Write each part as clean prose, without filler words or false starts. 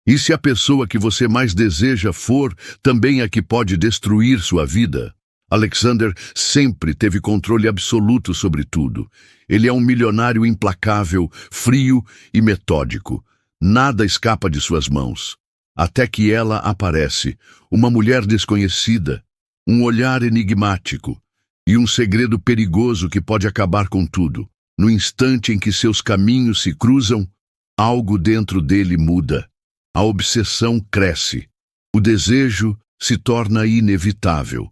E se a pessoa que você mais deseja for também a que pode destruir sua vida? Alexander sempre teve controle absoluto sobre tudo. Ele é um milionário implacável, frio e metódico. Nada escapa de suas mãos. Até que ela aparece, uma mulher desconhecida, um olhar enigmático e um segredo perigoso que pode acabar com tudo. No instante em que seus caminhos se cruzam, algo dentro dele muda. A obsessão cresce. O desejo se torna inevitável.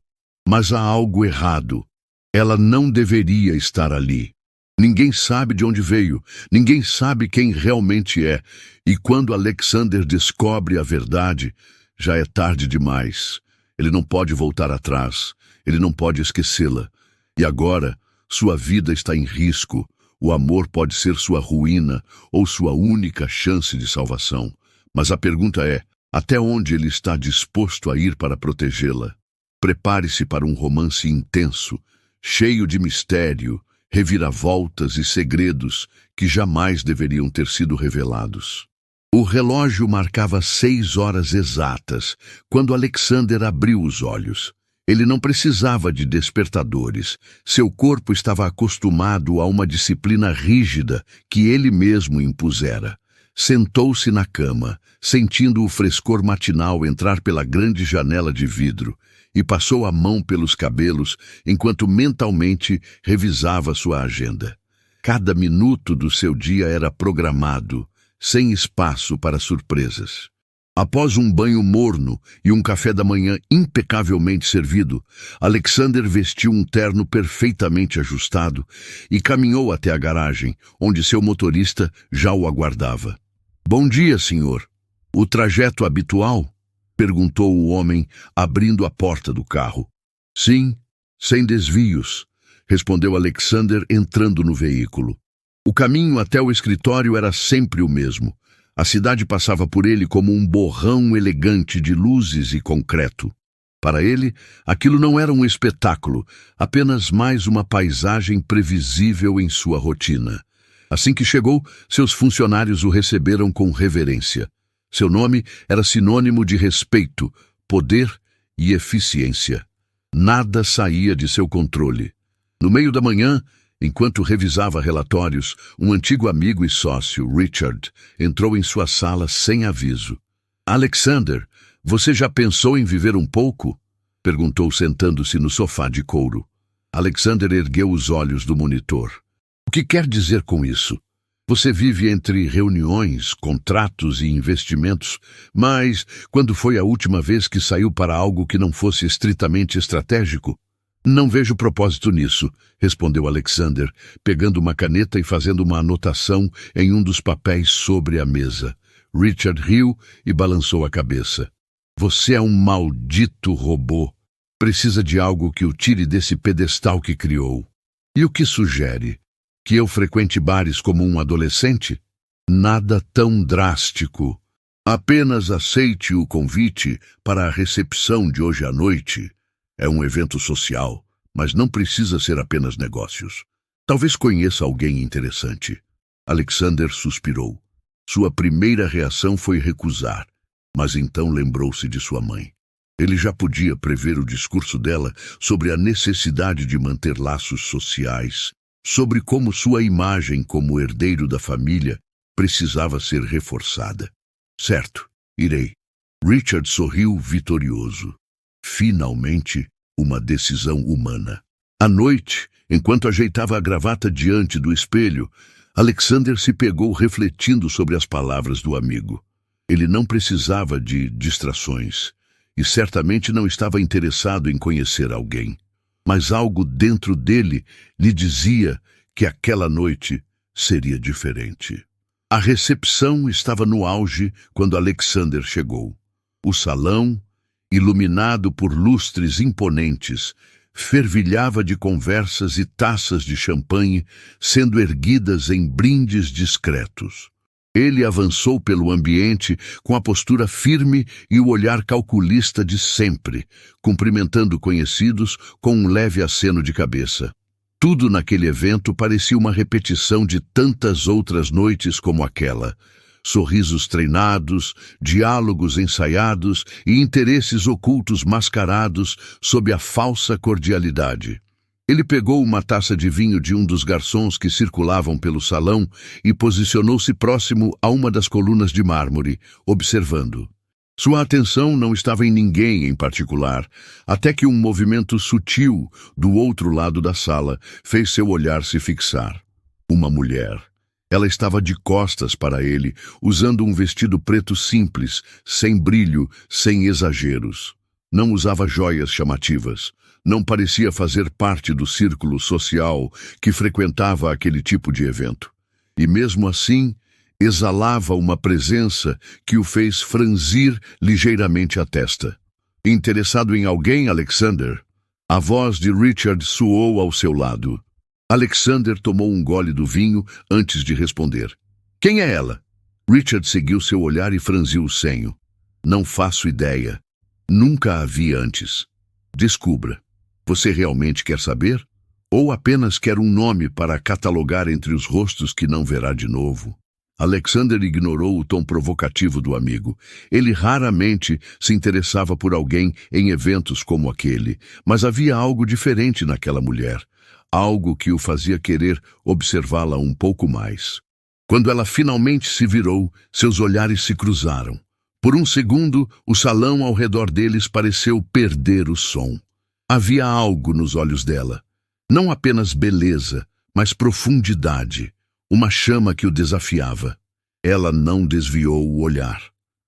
Mas há algo errado. Ela não deveria estar ali. Ninguém sabe de onde veio, ninguém sabe quem realmente é. E quando Alexander descobre a verdade, já é tarde demais. Ele não pode voltar atrás, ele não pode esquecê-la. E agora, sua vida está em risco. O amor pode ser sua ruína ou sua única chance de salvação. Mas a pergunta é, até onde ele está disposto a ir para protegê-la? Prepare-se para um romance intenso, cheio de mistério, reviravoltas e segredos que jamais deveriam ter sido revelados. O relógio marcava 6 horas exatas, quando Alexander abriu os olhos. Ele não precisava de despertadores. Seu corpo estava acostumado a uma disciplina rígida que ele mesmo impusera. Sentou-se na cama, sentindo o frescor matinal entrar pela grande janela de vidro, e passou a mão pelos cabelos enquanto mentalmente revisava sua agenda. Cada minuto do seu dia era programado, sem espaço para surpresas. Após um banho morno e um café da manhã impecavelmente servido, Alexander vestiu um terno perfeitamente ajustado e caminhou até a garagem, onde seu motorista já o aguardava. "Bom dia, senhor. O trajeto habitual?" perguntou o homem, abrindo a porta do carro. "Sim, sem desvios", respondeu Alexander, entrando no veículo. O caminho até o escritório era sempre o mesmo. A cidade passava por ele como um borrão elegante de luzes e concreto. Para ele, aquilo não era um espetáculo, apenas mais uma paisagem previsível em sua rotina. Assim que chegou, seus funcionários o receberam com reverência. Seu nome era sinônimo de respeito, poder e eficiência. Nada saía de seu controle. No meio da manhã, enquanto revisava relatórios, um antigo amigo e sócio, Richard, entrou em sua sala sem aviso. "Alexander, você já pensou em viver um pouco?" perguntou sentando-se no sofá de couro. Alexander ergueu os olhos do monitor. "O que quer dizer com isso? Você vive entre reuniões, contratos e investimentos, mas quando foi a última vez que saiu para algo que não fosse estritamente estratégico?" "Não vejo propósito nisso", respondeu Alexander, pegando uma caneta e fazendo uma anotação em um dos papéis sobre a mesa. Richard riu e balançou a cabeça. "Você é um maldito robô. Precisa de algo que o tire desse pedestal que criou. E o que sugere? Que eu frequente bares como um adolescente? Nada tão drástico. Apenas aceite o convite para a recepção de hoje à noite. É um evento social, mas não precisa ser apenas negócios. Talvez conheça alguém interessante." Alexander suspirou. Sua primeira reação foi recusar, mas então lembrou-se de sua mãe. Ele já podia prever o discurso dela sobre a necessidade de manter laços sociais, sobre como sua imagem como herdeiro da família precisava ser reforçada. "Certo, irei." Richard sorriu vitorioso. Finalmente, uma decisão humana. À noite, enquanto ajeitava a gravata diante do espelho, Alexander se pegou refletindo sobre as palavras do amigo. Ele não precisava de distrações e certamente não estava interessado em conhecer alguém. Mas algo dentro dele lhe dizia que aquela noite seria diferente. A recepção estava no auge quando Alexander chegou. O salão, iluminado por lustres imponentes, fervilhava de conversas e taças de champanhe sendo erguidas em brindes discretos. Ele avançou pelo ambiente com a postura firme e o olhar calculista de sempre, cumprimentando conhecidos com um leve aceno de cabeça. Tudo naquele evento parecia uma repetição de tantas outras noites como aquela. sorrisos treinados, diálogos ensaiados e interesses ocultos mascarados sob a falsa cordialidade. Ele pegou uma taça de vinho de um dos garçons que circulavam pelo salão e posicionou-se próximo a uma das colunas de mármore, observando. Sua atenção não estava em ninguém em particular, até que um movimento sutil do outro lado da sala fez seu olhar se fixar. Uma mulher. Ela estava de costas para ele, usando um vestido preto simples, sem brilho, sem exageros. Não usava joias chamativas. Não parecia fazer parte do círculo social que frequentava aquele tipo de evento. E mesmo assim, exalava uma presença que o fez franzir ligeiramente a testa. Interessado em alguém, Alexander? A voz de Richard soou ao seu lado. Alexander tomou um gole do vinho antes de responder. Quem é ela? Richard seguiu seu olhar e franziu o senho. Não faço ideia. Nunca a vi antes. Descubra. Você realmente quer saber? Ou apenas quer um nome para catalogar entre os rostos que não verá de novo? Alexander ignorou o tom provocativo do amigo. Ele raramente se interessava por alguém em eventos como aquele, mas havia algo diferente naquela mulher, algo que o fazia querer observá-la um pouco mais. Quando ela finalmente se virou, seus olhares se cruzaram. Por um segundo, o salão ao redor deles pareceu perder o som. Havia algo nos olhos dela. Não apenas beleza, mas profundidade. Uma chama que o desafiava. Ela não desviou o olhar.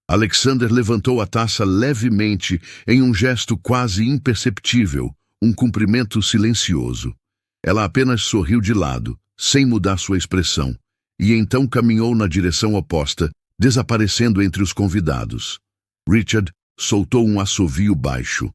Alexander levantou a taça levemente em um gesto quase imperceptível, um cumprimento silencioso. Ela apenas sorriu de lado, sem mudar sua expressão, e então caminhou na direção oposta, desaparecendo entre os convidados. Richard soltou um assovio baixo.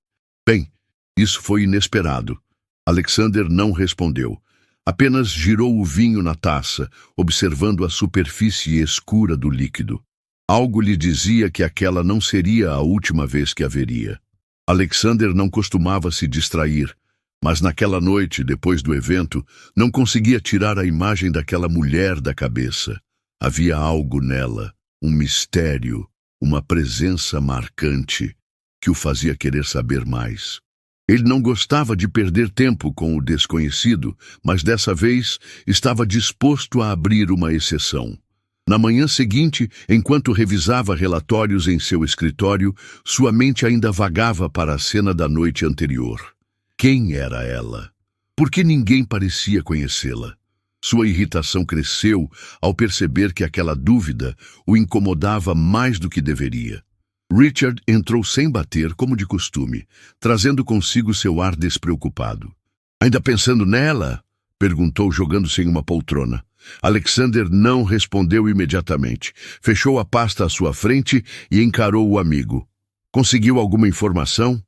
Bem, isso foi inesperado. Alexander não respondeu. Apenas girou o vinho na taça, observando a superfície escura do líquido. Algo lhe dizia que aquela não seria a última vez que a veria. Alexander não costumava se distrair, mas naquela noite, depois do evento, não conseguia tirar a imagem daquela mulher da cabeça. Havia algo nela, um mistério, uma presença marcante, que o fazia querer saber mais. Ele não gostava de perder tempo com o desconhecido, mas dessa vez estava disposto a abrir uma exceção. Na manhã seguinte, enquanto revisava relatórios em seu escritório, sua mente ainda vagava para a cena da noite anterior. Quem era ela? Por que ninguém parecia conhecê-la? Sua irritação cresceu ao perceber que aquela dúvida o incomodava mais do que deveria. Richard entrou sem bater, como de costume, trazendo consigo seu ar despreocupado. Ainda pensando nela? Perguntou, jogando-se em uma poltrona. Alexander não respondeu imediatamente. Fechou a pasta à sua frente e encarou o amigo. Conseguiu alguma informação?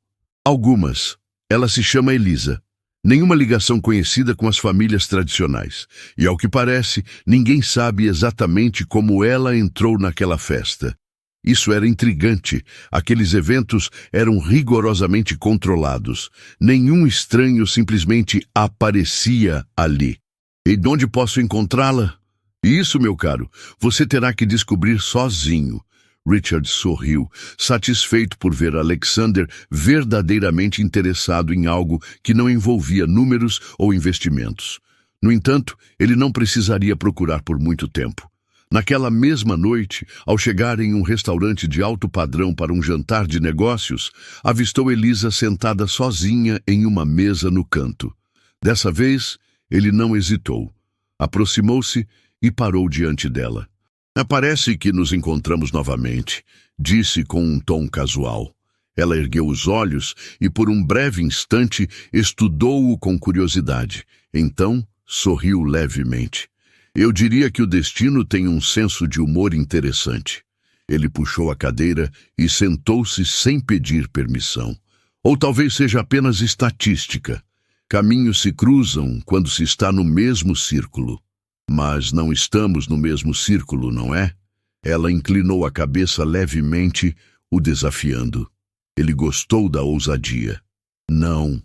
Algumas. Ela se chama Elisa. Nenhuma ligação conhecida com as famílias tradicionais. E, ao que parece, ninguém sabe exatamente como ela entrou naquela festa. Isso era intrigante. Aqueles eventos eram rigorosamente controlados. Nenhum estranho simplesmente aparecia ali. E onde posso encontrá-la? Isso, meu caro, você terá que descobrir sozinho. Richard sorriu, satisfeito por ver Alexander verdadeiramente interessado em algo que não envolvia números ou investimentos. No entanto, ele não precisaria procurar por muito tempo. Naquela mesma noite, ao chegar em um restaurante de alto padrão para um jantar de negócios, avistou Elisa sentada sozinha em uma mesa no canto. Dessa vez, ele não hesitou. Aproximou-se e parou diante dela. Parece que nos encontramos novamente, disse com um tom casual. Ela ergueu os olhos e, por um breve instante, estudou-o com curiosidade. Então, sorriu levemente. Eu diria que o destino tem um senso de humor interessante. Ele puxou a cadeira e sentou-se sem pedir permissão. Ou talvez seja apenas estatística. Caminhos se cruzam quando se está no mesmo círculo. Mas não estamos no mesmo círculo, não é? Ela inclinou a cabeça levemente, o desafiando. Ele gostou da ousadia. Não,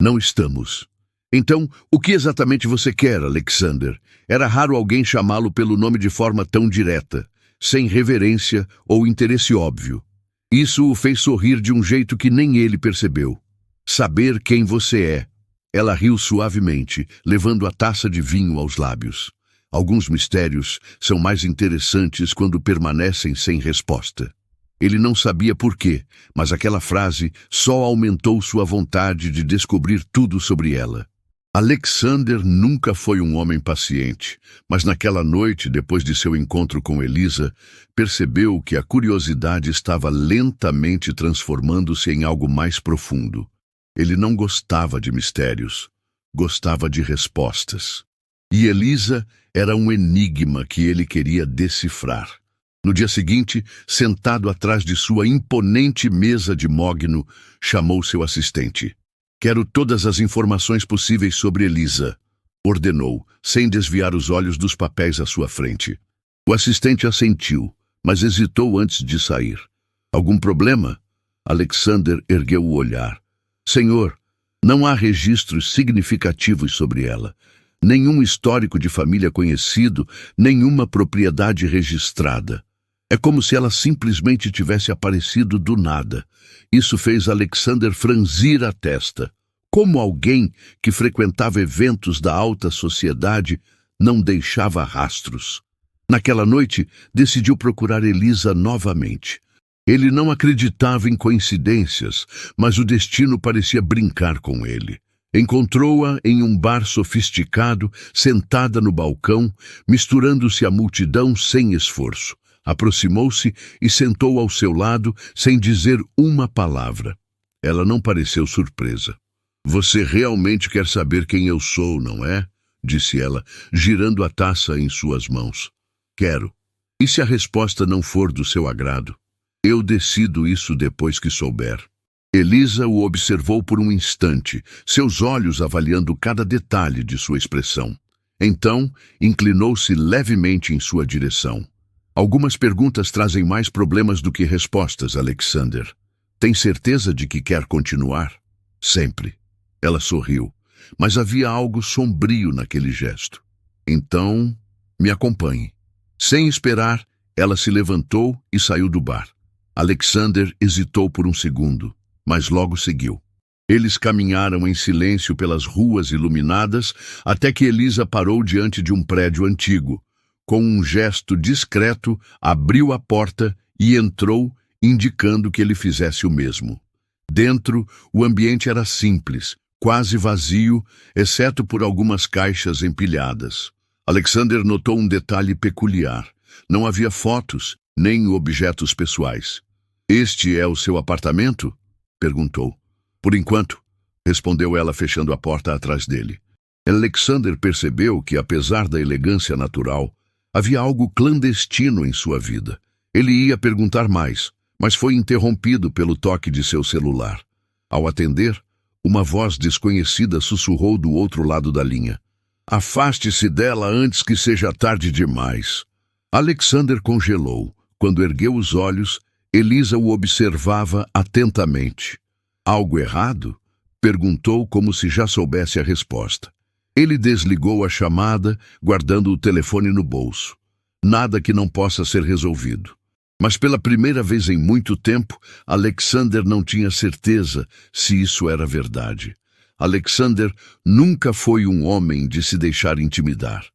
não estamos. Então, o que exatamente você quer, Alexander? Era raro alguém chamá-lo pelo nome de forma tão direta. sem reverência ou interesse óbvio. Isso o fez sorrir de um jeito que nem ele percebeu. Saber quem você é. Ela riu suavemente, levando a taça de vinho aos lábios. Alguns mistérios são mais interessantes quando permanecem sem resposta. Ele não sabia por quê, mas aquela frase só aumentou sua vontade de descobrir tudo sobre ela. Alexander nunca foi um homem paciente, mas naquela noite, depois de seu encontro com Elisa, percebeu que a curiosidade estava lentamente transformando-se em algo mais profundo. Ele não gostava de mistérios, gostava de respostas. E Elisa era um enigma que ele queria decifrar. No dia seguinte, sentado atrás de sua imponente mesa de mogno, chamou seu assistente. «Quero todas as informações possíveis sobre Elisa», ordenou, sem desviar os olhos dos papéis à sua frente. O assistente assentiu, mas hesitou antes de sair. «Algum problema?» Alexander ergueu o olhar. «Senhor, não há registros significativos sobre ela. Nenhum histórico de família conhecido, nenhuma propriedade registrada. É como se ela simplesmente tivesse aparecido do nada. Isso fez Alexander franzir a testa. Como alguém que frequentava eventos da alta sociedade não deixava rastros. Naquela noite, decidiu procurar Elisa novamente. Ele não acreditava em coincidências, mas o destino parecia brincar com ele. Encontrou-a em um bar sofisticado, sentada no balcão, misturando-se à multidão sem esforço. Aproximou-se e sentou ao seu lado sem dizer uma palavra. Ela não pareceu surpresa. «Você realmente quer saber quem eu sou, não é?» disse ela, girando a taça em suas mãos. «Quero. E se a resposta não for do seu agrado? Eu decido isso depois que souber». Elisa o observou por um instante, seus olhos avaliando cada detalhe de sua expressão. Então, inclinou-se levemente em sua direção. «Algumas perguntas trazem mais problemas do que respostas, Alexander. Tem certeza de que quer continuar?» «Sempre». Ela sorriu, mas havia algo sombrio naquele gesto. «Então, me acompanhe». Sem esperar, ela se levantou e saiu do bar. Alexander hesitou por um segundo, mas logo seguiu. Eles caminharam em silêncio pelas ruas iluminadas até que Elisa parou diante de um prédio antigo. Com um gesto discreto, abriu a porta e entrou, indicando que ele fizesse o mesmo. Dentro, o ambiente era simples, quase vazio, exceto por algumas caixas empilhadas. Alexander notou um detalhe peculiar. Não havia fotos, nem objetos pessoais. «Este é o seu apartamento?» perguntou. «Por enquanto», respondeu ela, fechando a porta atrás dele. Alexander percebeu que, apesar da elegância natural, havia algo clandestino em sua vida. Ele ia perguntar mais, mas foi interrompido pelo toque de seu celular. Ao atender, uma voz desconhecida sussurrou do outro lado da linha. «Afaste-se dela antes que seja tarde demais». Alexander congelou. Quando ergueu os olhos, Elisa o observava atentamente. «Algo errado?» perguntou como se já soubesse a resposta. Ele desligou a chamada, guardando o telefone no bolso. Nada que não possa ser resolvido. Mas pela primeira vez em muito tempo, Alexander não tinha certeza se isso era verdade. Alexander nunca foi um homem de se deixar intimidar.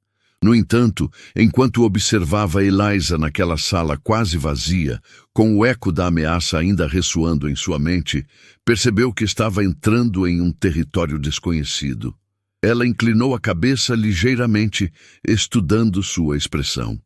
No entanto, enquanto observava Elisa naquela sala quase vazia, com o eco da ameaça ainda ressoando em sua mente, percebeu que estava entrando em um território desconhecido. Ela inclinou a cabeça ligeiramente, estudando sua expressão.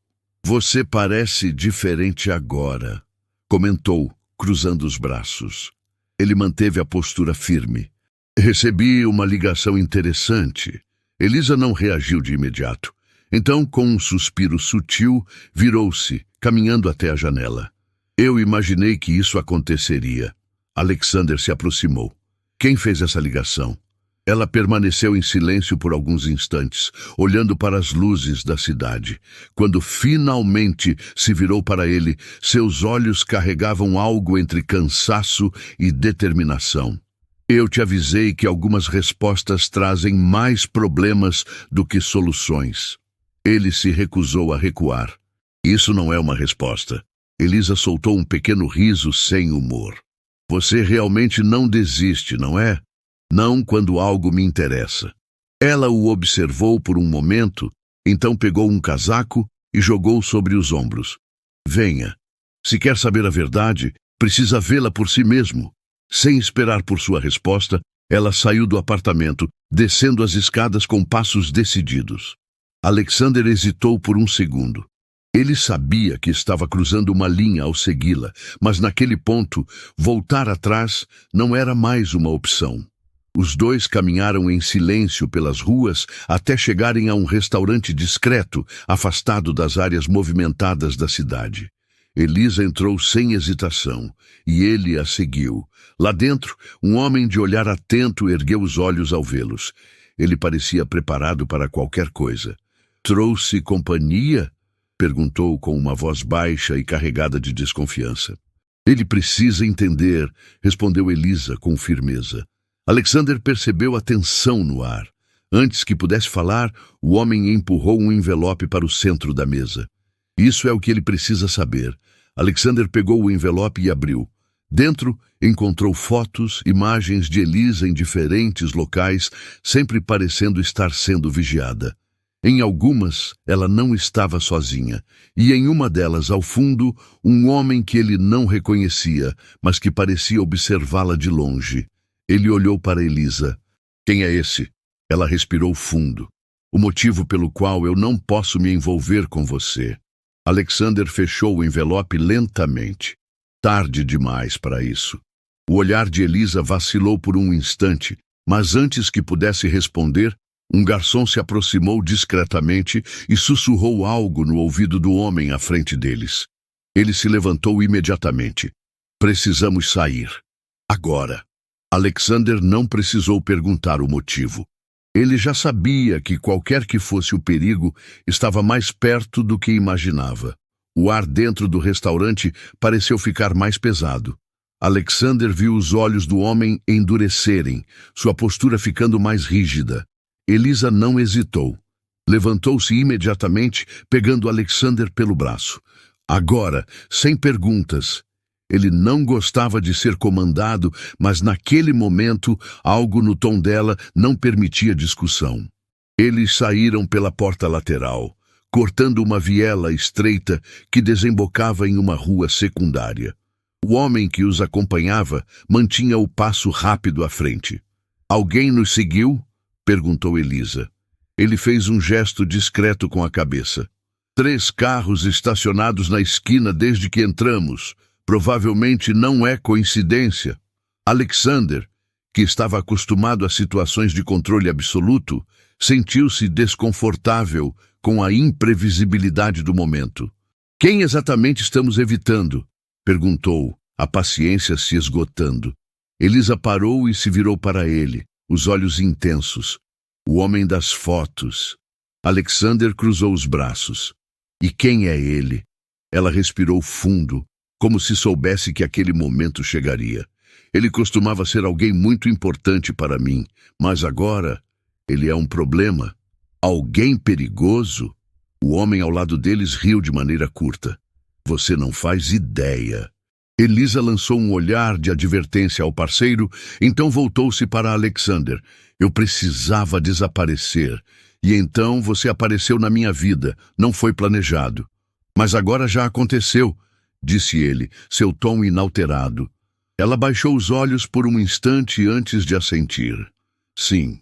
«Você parece diferente agora», comentou, cruzando os braços. Ele manteve a postura firme. «Recebi uma ligação interessante». Elisa não reagiu de imediato. Então, com um suspiro sutil, virou-se, caminhando até a janela. «Eu imaginei que isso aconteceria». Alexander se aproximou. «Quem fez essa ligação?» Ela permaneceu em silêncio por alguns instantes, olhando para as luzes da cidade. Quando finalmente se virou para ele, seus olhos carregavam algo entre cansaço e determinação. «Eu te avisei que algumas respostas trazem mais problemas do que soluções». Ele se recusou a recuar. Isso não é uma resposta. Elisa soltou um pequeno riso sem humor. Você realmente não desiste, não é? Não quando algo me interessa. Ela o observou por um momento, então pegou um casaco e jogou sobre os ombros. Venha. Se quer saber a verdade, precisa vê-la por si mesmo. Sem esperar por sua resposta, ela saiu do apartamento, descendo as escadas com passos decididos. Alexander hesitou por um segundo. Ele sabia que estava cruzando uma linha ao segui-la, mas naquele ponto, voltar atrás não era mais uma opção. Os dois caminharam em silêncio pelas ruas até chegarem a um restaurante discreto, afastado das áreas movimentadas da cidade. Elisa entrou sem hesitação, e ele a seguiu. Lá dentro, um homem de olhar atento ergueu os olhos ao vê-los. Ele parecia preparado para qualquer coisa. "Trouxe companhia?" perguntou com uma voz baixa e carregada de desconfiança. "Ele precisa entender", respondeu Elisa com firmeza. Alexander percebeu a tensão no ar. Antes que pudesse falar, o homem empurrou um envelope para o centro da mesa. Isso é o que ele precisa saber. Alexander pegou o envelope e abriu. Dentro, encontrou fotos, imagens de Elisa em diferentes locais, sempre parecendo estar sendo vigiada. Em algumas, ela não estava sozinha, e em uma delas, ao fundo, um homem que ele não reconhecia, mas que parecia observá-la de longe. Ele olhou para Elisa. "Quem é esse?" Ela respirou fundo. "O motivo pelo qual eu não posso me envolver com você." Alexander fechou o envelope lentamente. Tarde demais para isso. O olhar de Elisa vacilou por um instante, mas antes que pudesse responder, um garçom se aproximou discretamente e sussurrou algo no ouvido do homem à frente deles. Ele se levantou imediatamente. "Precisamos sair. Agora." Alexander não precisou perguntar o motivo. Ele já sabia que qualquer que fosse o perigo, estava mais perto do que imaginava. O ar dentro do restaurante pareceu ficar mais pesado. Alexander viu os olhos do homem endurecerem, sua postura ficando mais rígida. Elisa não hesitou. Levantou-se imediatamente, pegando Alexander pelo braço. Agora, sem perguntas. Ele não gostava de ser comandado, mas naquele momento, algo no tom dela não permitia discussão. Eles saíram pela porta lateral, cortando uma viela estreita que desembocava em uma rua secundária. O homem que os acompanhava mantinha o passo rápido à frente. "Alguém nos seguiu?" perguntou Elisa. Ele fez um gesto discreto com a cabeça. "3 carros estacionados na esquina desde que entramos. Provavelmente não é coincidência." Alexander, que estava acostumado a situações de controle absoluto, sentiu-se desconfortável com a imprevisibilidade do momento. "Quem exatamente estamos evitando?" perguntou, a paciência se esgotando. Elisa parou e se virou para ele, os olhos intensos. "O homem das fotos." Alexander cruzou os braços. "E quem é ele?" Ela respirou fundo, como se soubesse que aquele momento chegaria. "Ele costumava ser alguém muito importante para mim, mas agora ele é um problema. Alguém perigoso?" O homem ao lado deles riu de maneira curta. "Você não faz ideia." Elisa lançou um olhar de advertência ao parceiro, então voltou-se para Alexander. "Eu precisava desaparecer, e então você apareceu na minha vida, não foi planejado. Mas agora já aconteceu", disse ele, seu tom inalterado. Ela baixou os olhos por um instante antes de assentir. "Sim."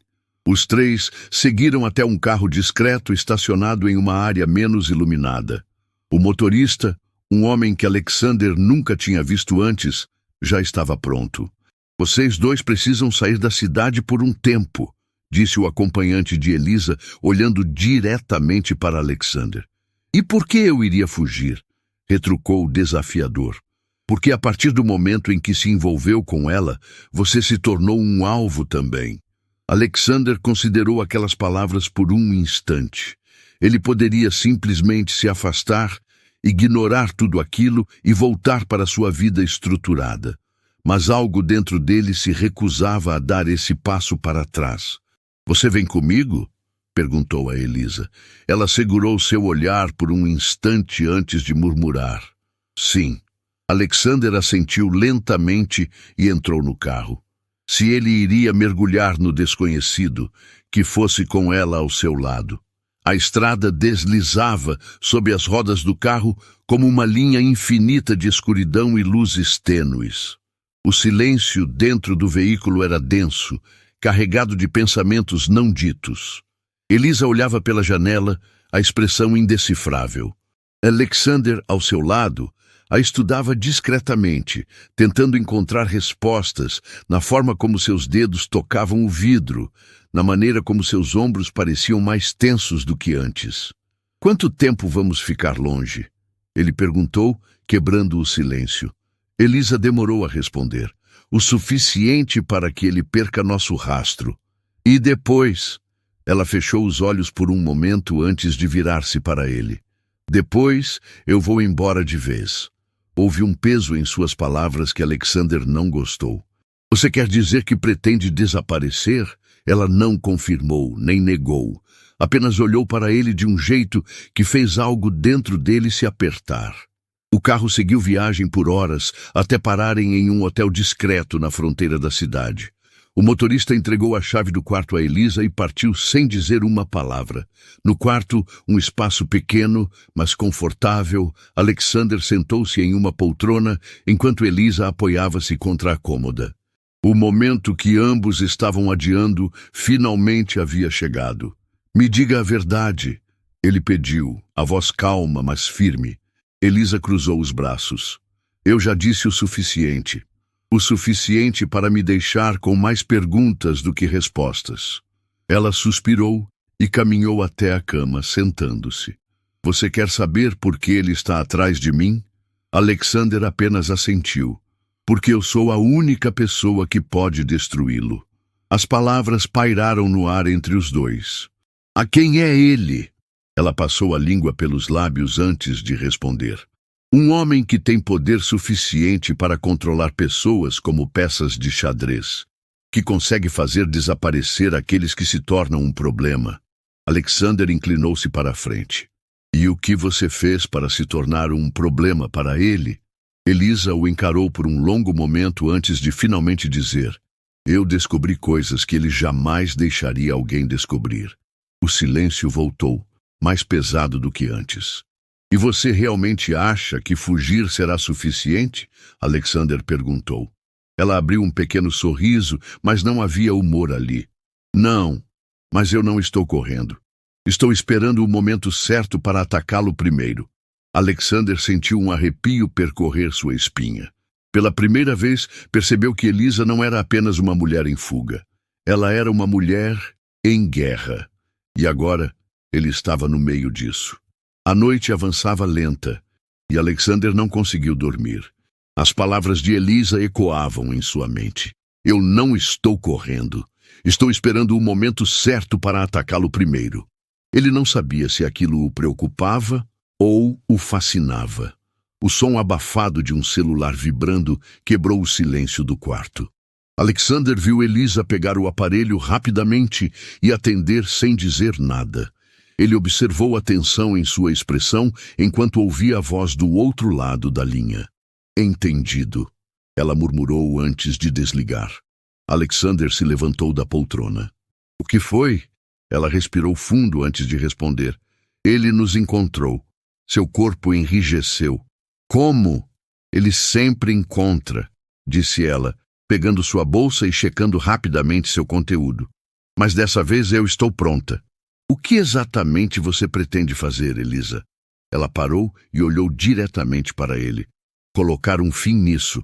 Os 3 seguiram até um carro discreto estacionado em uma área menos iluminada. O motorista, um homem que Alexander nunca tinha visto antes, já estava pronto. "Vocês 2 precisam sair da cidade por um tempo", disse o acompanhante de Elisa, olhando diretamente para Alexander. "E por que eu iria fugir?" retrucou o desafiador. "Porque a partir do momento em que se envolveu com ela, você se tornou um alvo também." Alexander considerou aquelas palavras por um instante. Ele poderia simplesmente se afastar, ignorar tudo aquilo e voltar para sua vida estruturada. Mas algo dentro dele se recusava a dar esse passo para trás. "Você vem comigo?" perguntou a Elisa. Ela segurou seu olhar por um instante antes de murmurar. Sim. Alexander assentiu lentamente e entrou no carro. Se ele iria mergulhar no desconhecido, que fosse com ela ao seu lado. A estrada deslizava sob as rodas do carro como uma linha infinita de escuridão e luzes tênues. O silêncio dentro do veículo era denso, carregado de pensamentos não ditos. Elisa olhava pela janela, a expressão indecifrável. Alexander, ao seu lado, a estudava discretamente, tentando encontrar respostas na forma como seus dedos tocavam o vidro, na maneira como seus ombros pareciam mais tensos do que antes. Quanto tempo vamos ficar longe? Ele perguntou, quebrando o silêncio. Elisa demorou a responder. O suficiente para que ele perca nosso rastro. E depois? Ela fechou os olhos por um momento antes de virar-se para ele. Depois, eu vou embora de vez. Houve um peso em suas palavras que Alexander não gostou. Você quer dizer que pretende desaparecer? Ela não confirmou, nem negou. Apenas olhou para ele de um jeito que fez algo dentro dele se apertar. O carro seguiu viagem por horas até pararem em um hotel discreto na fronteira da cidade. O motorista entregou a chave do quarto a Elisa e partiu sem dizer uma palavra. No quarto, um espaço pequeno, mas confortável, Alexander sentou-se em uma poltrona enquanto Elisa apoiava-se contra a cômoda. O momento que ambos estavam adiando finalmente havia chegado. Me diga a verdade, ele pediu, a voz calma, mas firme. Elisa cruzou os braços. Eu já disse o suficiente. O suficiente para me deixar com mais perguntas do que respostas. Ela suspirou e caminhou até a cama, sentando-se. Você quer saber por que ele está atrás de mim? Alexander apenas assentiu. Porque eu sou a única pessoa que pode destruí-lo. As palavras pairaram no ar entre os dois. A quem é ele? Ela passou a língua pelos lábios antes de responder. Um homem que tem poder suficiente para controlar pessoas como peças de xadrez, que consegue fazer desaparecer aqueles que se tornam um problema. Alexander inclinou-se para a frente. E o que você fez para se tornar um problema para ele? Elisa o encarou por um longo momento antes de finalmente dizer: eu descobri coisas que ele jamais deixaria alguém descobrir. O silêncio voltou, mais pesado do que antes. E você realmente acha que fugir será suficiente? Alexander perguntou. Ela abriu um pequeno sorriso, mas não havia humor ali. Não, mas eu não estou correndo. Estou esperando o momento certo para atacá-lo primeiro. Alexander sentiu um arrepio percorrer sua espinha. Pela primeira vez, percebeu que Elisa não era apenas uma mulher em fuga. Ela era uma mulher em guerra. E agora, ele estava no meio disso. A noite avançava lenta, e Alexander não conseguiu dormir. As palavras de Elisa ecoavam em sua mente. Eu não estou correndo. Estou esperando o momento certo para atacá-lo primeiro. Ele não sabia se aquilo o preocupava ou o fascinava. O som abafado de um celular vibrando quebrou o silêncio do quarto. Alexander viu Elisa pegar o aparelho rapidamente e atender sem dizer nada. Ele observou a tensão em sua expressão enquanto ouvia a voz do outro lado da linha. Entendido, ela murmurou antes de desligar. Alexander se levantou da poltrona. O que foi? Ela respirou fundo antes de responder. Ele nos encontrou. Seu corpo enrijeceu. Como? Ele sempre encontra, disse ela, pegando sua bolsa e checando rapidamente seu conteúdo. Mas dessa vez eu estou pronta. O que exatamente você pretende fazer, Elisa? Ela parou e olhou diretamente para ele. Colocar um fim nisso.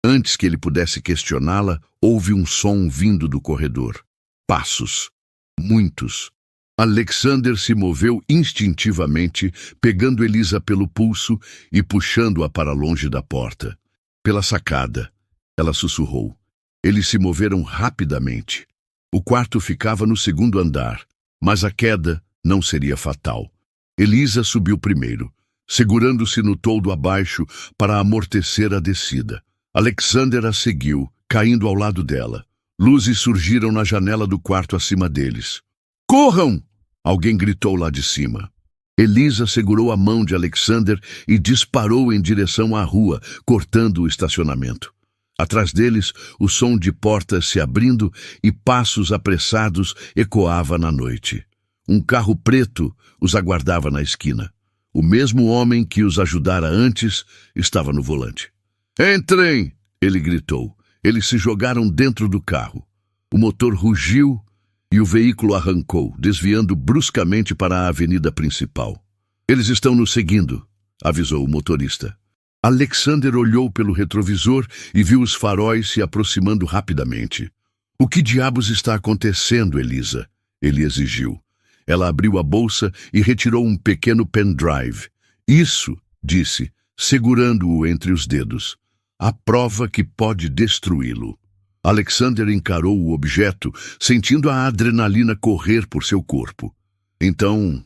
Antes que ele pudesse questioná-la, houve um som vindo do corredor. Passos. Muitos. Alexander se moveu instintivamente, pegando Elisa pelo pulso e puxando-a para longe da porta. Pela sacada. Ela sussurrou. Eles se moveram rapidamente. O quarto ficava no segundo andar. Mas a queda não seria fatal. Elisa subiu primeiro, segurando-se no toldo abaixo para amortecer a descida. Alexander a seguiu, caindo ao lado dela. Luzes surgiram na janela do quarto acima deles. Corram! Alguém gritou lá de cima. Elisa segurou a mão de Alexander e disparou em direção à rua, cortando o estacionamento. Atrás deles, o som de portas se abrindo e passos apressados ecoava na noite. Um carro preto os aguardava na esquina. O mesmo homem que os ajudara antes estava no volante. "Entrem!" ele gritou. Eles se jogaram dentro do carro. O motor rugiu e o veículo arrancou, desviando bruscamente para a avenida principal. "Eles estão nos seguindo", avisou o motorista. Alexander olhou pelo retrovisor e viu os faróis se aproximando rapidamente. "O que diabos está acontecendo, Elisa?" ele exigiu. Ela abriu a bolsa e retirou um pequeno pendrive. "Isso", disse, segurando-o entre os dedos. "A prova que pode destruí-lo." Alexander encarou o objeto, sentindo a adrenalina correr por seu corpo. "Então,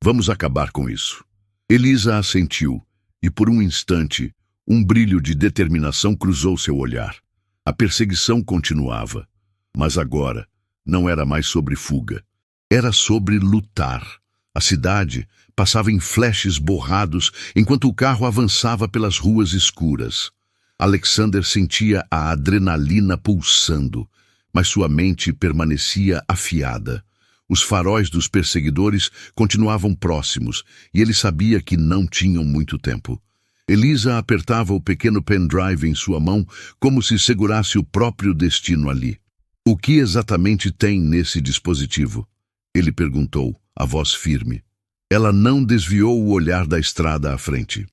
vamos acabar com isso." Elisa assentiu, e por um instante, um brilho de determinação cruzou seu olhar. A perseguição continuava, mas agora não era mais sobre fuga. Era sobre lutar. A cidade passava em flashes borrados enquanto o carro avançava pelas ruas escuras. Alexander sentia a adrenalina pulsando, mas sua mente permanecia afiada. Os faróis dos perseguidores continuavam próximos e ele sabia que não tinham muito tempo. Elisa apertava o pequeno pendrive em sua mão como se segurasse o próprio destino ali. "O que exatamente tem nesse dispositivo?" ele perguntou, a voz firme. Ela não desviou o olhar da estrada à frente.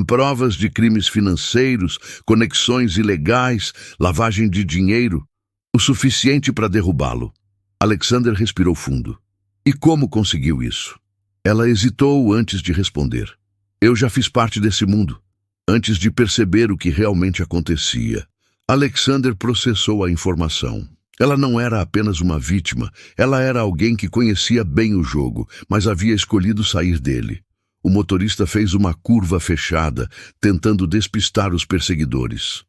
"Provas de crimes financeiros, conexões ilegais, lavagem de dinheiro, o suficiente para derrubá-lo." Alexander respirou fundo. "E como conseguiu isso?" Ela hesitou antes de responder. "Eu já fiz parte desse mundo, antes de perceber o que realmente acontecia." Alexander processou a informação. Ela não era apenas uma vítima, ela era alguém que conhecia bem o jogo, mas havia escolhido sair dele. O motorista fez uma curva fechada, tentando despistar os perseguidores.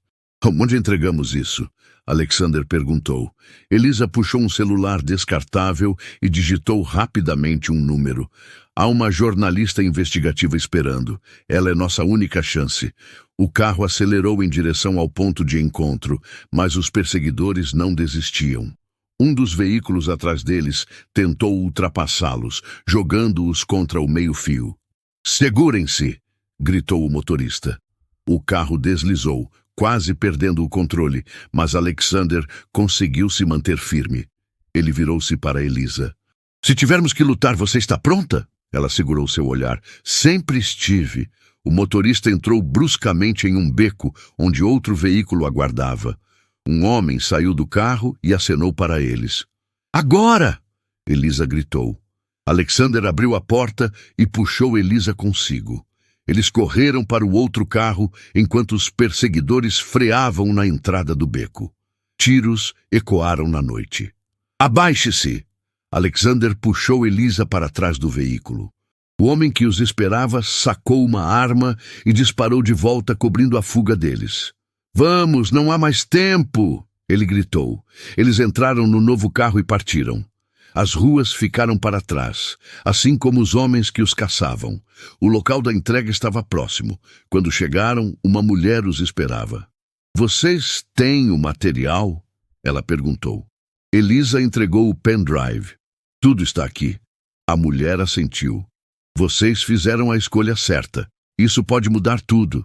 "Onde entregamos isso?" Alexander perguntou. Elisa puxou um celular descartável e digitou rapidamente um número. "Há uma jornalista investigativa esperando. Ela é nossa única chance." O carro acelerou em direção ao ponto de encontro, mas os perseguidores não desistiam. Um dos veículos atrás deles tentou ultrapassá-los, jogando-os contra o meio-fio. "Segurem-se!" gritou o motorista. O carro deslizou, quase perdendo o controle, mas Alexander conseguiu se manter firme. Ele virou-se para Elisa. "Se tivermos que lutar, você está pronta?" Ela segurou seu olhar. "Sempre estive." O motorista entrou bruscamente em um beco onde outro veículo aguardava. Um homem saiu do carro e acenou para eles. "Agora!" Elisa gritou. Alexander abriu a porta e puxou Elisa consigo. Eles correram para o outro carro enquanto os perseguidores freavam na entrada do beco. Tiros ecoaram na noite. "Abaixe-se!" Alexander puxou Elisa para trás do veículo. O homem que os esperava sacou uma arma e disparou de volta, cobrindo a fuga deles. "Vamos, não há mais tempo!" ele gritou. Eles entraram no novo carro e partiram. As ruas ficaram para trás, assim como os homens que os caçavam. O local da entrega estava próximo. Quando chegaram, uma mulher os esperava. "Vocês têm o material?" ela perguntou. Elisa entregou o pendrive. "Tudo está aqui." A mulher assentiu. "Vocês fizeram a escolha certa. Isso pode mudar tudo."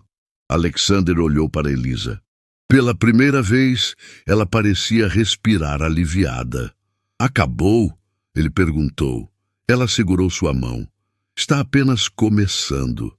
Alexander olhou para Elisa. Pela primeira vez, ela parecia respirar aliviada. "Acabou?" ele perguntou. Ela segurou sua mão. "Está apenas começando."